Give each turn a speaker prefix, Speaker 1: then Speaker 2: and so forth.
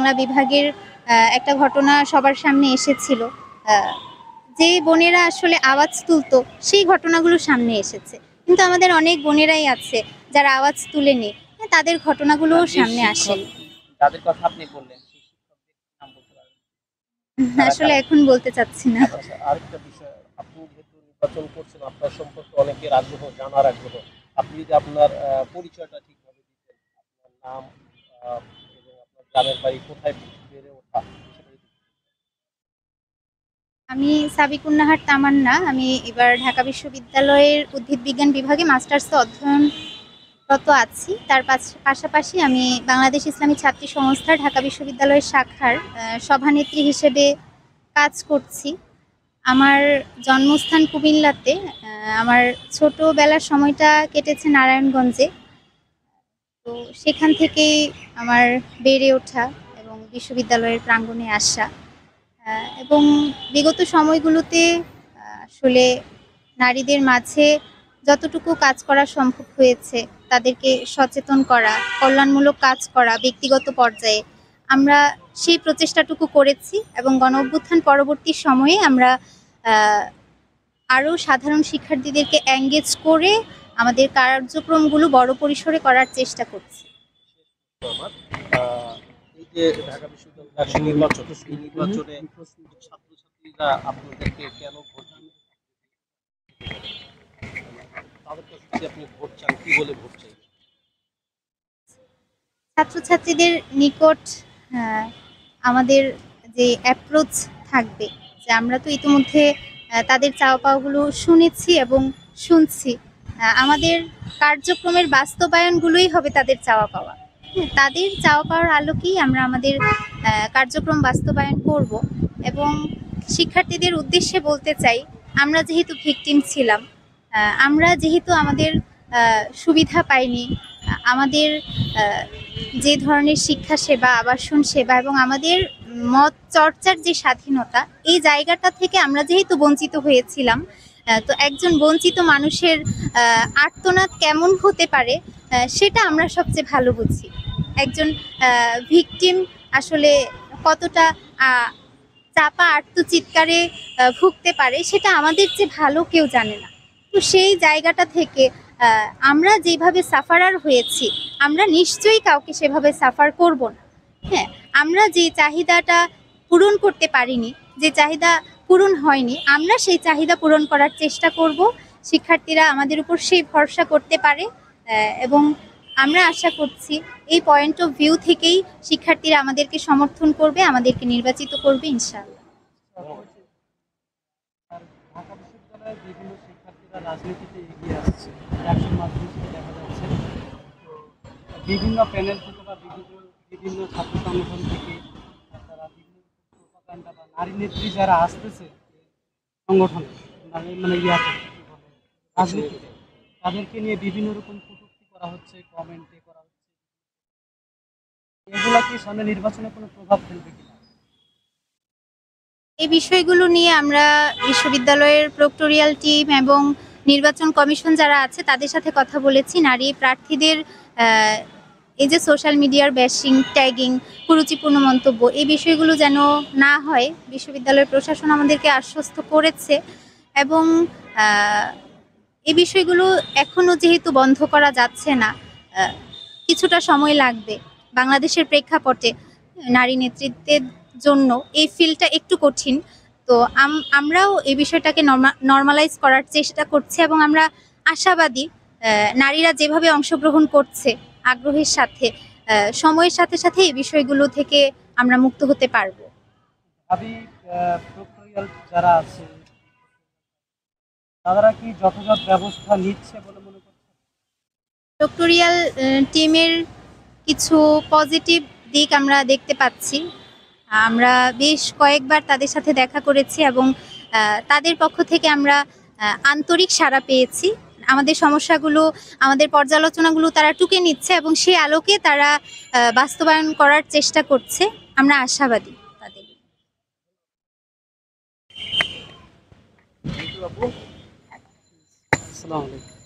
Speaker 1: বাংলা বিভাগের একটা ঘটনা সবার সামনে এসেছিল। যে বোনেরা আসলে আওয়াজ তুলতো সেই ঘটনাগুলো সামনে এসেছে, কিন্তু আমাদের অনেক বোনেরাই আছে যারা আওয়াজ তুলেনি, তাদের ঘটনাগুলোও সামনে আসেনি।
Speaker 2: তাদের কথা আপনি বললেন, সেই শিক্ষকদের নাম বলতে পারবেন?
Speaker 1: আসলে এখন বলতে চাচ্ছি না।
Speaker 2: আচ্ছা, আরেকটা বিষয়, আপনি যেহেতু নির্বাচন করছেন, আপনার সম্পর্কে অনেকের আগ্রহ, জানার আগ্রহ। আপনি যদি আপনার পরিচয়টা ঠিকভাবে দিতেন, আপনার নাম এবং আপনার গ্রামের বাড়ি কোথায়, বেড়ে ওঠা, সেটা যদি।
Speaker 1: আমি সাবিকুন্নাহার তামান্না। আমি এবার ঢাকা বিশ্ববিদ্যালয়ের উদ্ভিদ বিজ্ঞান বিভাগে মাস্টার্সে অধ্যয়নরত আছি। তার পাশাপাশি আমি বাংলাদেশ ইসলামী ছাত্রী সংস্থা ঢাকা বিশ্ববিদ্যালয়ের শাখার সভানেত্রী হিসেবে কাজ করছি। আমার জন্মস্থান কুমিল্লাতে। আমার ছোটবেলার সময়টা কেটেছে নারায়ণগঞ্জে। তো সেখান থেকেই আমার বেড়ে ওঠা এবং বিশ্ববিদ্যালয়ের প্রাঙ্গণে আসা। এবং বিগত সময়গুলোতে আসলে নারীদের মাঝে যতটুকু কাজ করা সম্ভব হয়েছে, তাদেরকে সচেতন করা, কল্যাণমূলক কাজ করা ব্যক্তিগত পর্যায়ে, আমরা সেই প্রচেষ্টাটুকু করেছি এবং গণ-অভ্যুত্থান পরবর্তী সময়ে আমরা আরও সাধারণ শিক্ষার্থীদেরকে এঙ্গেজ করে আমাদের কার্যক্রমগুলো বড় পরিসরে করার চেষ্টা করছি।
Speaker 2: আমার এই যে ঢাকা বিশ্ববিদ্যালয়ের নির্বাচন, এই নির্বাচনে ছাত্রছাত্রীরা আপনাদেরকে কেন ভোট দিবে, তাদের কাছে যদি আপনি ভোট চান, কি বলে ভোট চাইবেন?
Speaker 1: ছাত্রছাত্রীদের নিকট আমাদের যে অ্যাপ্রোচ থাকবে, যে আমরা তো ইতিমধ্যে তাদের চাওয়া পাওয়াগুলো শুনেছি এবং শুনছি। আমাদের কার্যক্রমের বাস্তবায়নগুলোই হবে তাদের চাওয়া পাওয়া। তাদের চাওয়া পাওয়ার আলোকেই আমরা আমাদের কার্যক্রম বাস্তবায়ন করব। এবং শিক্ষার্থীদের উদ্দেশ্যে বলতে চাই, আমরা যেহেতু ভিকটিম ছিলাম, আমরা যেহেতু আমাদের সুবিধা পাইনি, আমাদের যে ধরনের শিক্ষা সেবা, আবাসন সেবা এবং আমাদের মত চর্চার যে স্বাধীনতা, এই জায়গাটা থেকে আমরা যেহেতু বঞ্চিত হয়েছিলাম, তো একজন বঞ্চিত মানুষের আর্তনাদ কেমন হতে পারে সেটা আমরা সবচেয়ে ভালো বুঝি। একজন ভিকটিম আসলে কতটা চাপা আর্তচিৎকারে ভুগতে পারে সেটা আমাদের চেয়ে ভালো কেউ জানে না। তো সেই জায়গাটা থেকে আমরা যেভাবে সাফারার হয়েছি, আমরা নিশ্চয়ই কাউকে সেভাবে সাফার করব না। হ্যাঁ, আমরা যে চাহিদাটা পূরণ করতে পারিনি, যে চাহিদা পূরণ হয়নি, আমরা সেই চাহিদা পূরণ করার চেষ্টা করব। শিক্ষার্থীরা আমাদের উপর সেই ভরসা করতে পারে এবং আমরা আশা করছি এই পয়েন্ট অফ ভিউ থেকেই শিক্ষার্থীরা আমাদেরকে সমর্থন করবে, আমাদেরকে নির্বাচিত করবে ইনশাআল্লাহ।
Speaker 3: ঢাকা বিশ্ববিদ্যালয়ের বিভিন্ন শিক্ষার্থীরা রাজনীতিতে এগিয়ে আসছে, একজন মাধ্যমে দেখা যাচ্ছে। তো বিভিন্ন প্যানেল থেকে বা বিভিন্ন ছাত্র সংগঠন থেকে তারা বিভিন্ন প্রোপাগান্ডা বা নারী নেত্রী যারা আসতেছে সংগঠনে, মানে ইয়াতে কি বলে রাজনীতিতে, তাদেরকে নিয়ে বিভিন্ন রকম কটূক্তি করা হচ্ছে, কমেন্টে করা হচ্ছে। এগুলা কি সামনে নির্বাচনে কোনো প্রভাব ফেলবে কিনা?
Speaker 1: এই বিষয়গুলো নিয়ে আমরা বিশ্ববিদ্যালয়ের প্রক্টোরিয়াল টিম এবং নির্বাচন কমিশন যারা আছে তাদের সাথে কথা বলেছি। নারী প্রার্থীদের এই যে সোশ্যাল মিডিয়ার ব্যাশিং, ট্যাগিং, কুরুচিপূর্ণ মন্তব্য, এই বিষয়গুলো যেন না হয়, বিশ্ববিদ্যালয়ের প্রশাসন আমাদেরকে আশ্বস্ত করেছে। এবং এই বিষয়গুলো এখনও যেহেতু বন্ধ করা যাচ্ছে না, কিছুটা সময় লাগবে। বাংলাদেশের প্রেক্ষাপটে নারী নেতৃত্বের জন্য এই ফিল্ডটা একটু কঠিন। তো আমরাও এই বিষয়টাকে নর্মালাইজ করার চেষ্টা করছি এবং আমরা আশাবাদী নারীরা যেভাবে অংশগ্রহণ করছে আগ্রহের সাথে, সময়ের সাথে সাথে এই বিষয়গুলো থেকে আমরা মুক্ত হতে পারবো।
Speaker 3: আমি প্রক্টোরিয়াল যারা আছে তারা কি যথাযথ ব্যবস্থা নিচ্ছে বলে মনে করছেন?
Speaker 1: প্রক্টোরিয়াল টিমের কিছু পজিটিভ দিক আমরা দেখতে পাচ্ছি। আমরা বেশ কয়েকবার তাদের সাথে দেখা করেছি এবং তাদের পক্ষ থেকে আমরা আন্তরিক সাড়া পেয়েছি। আমাদের সমস্যাগুলো, আমাদের পর্যালোচনাগুলো তারা টুকে নিচ্ছে এবং সেই আলোকে তারা বাস্তবায়ন করার চেষ্টা করছে। আমরা আশাবাদী তাদের।
Speaker 3: আসসালামু আলাইকুম।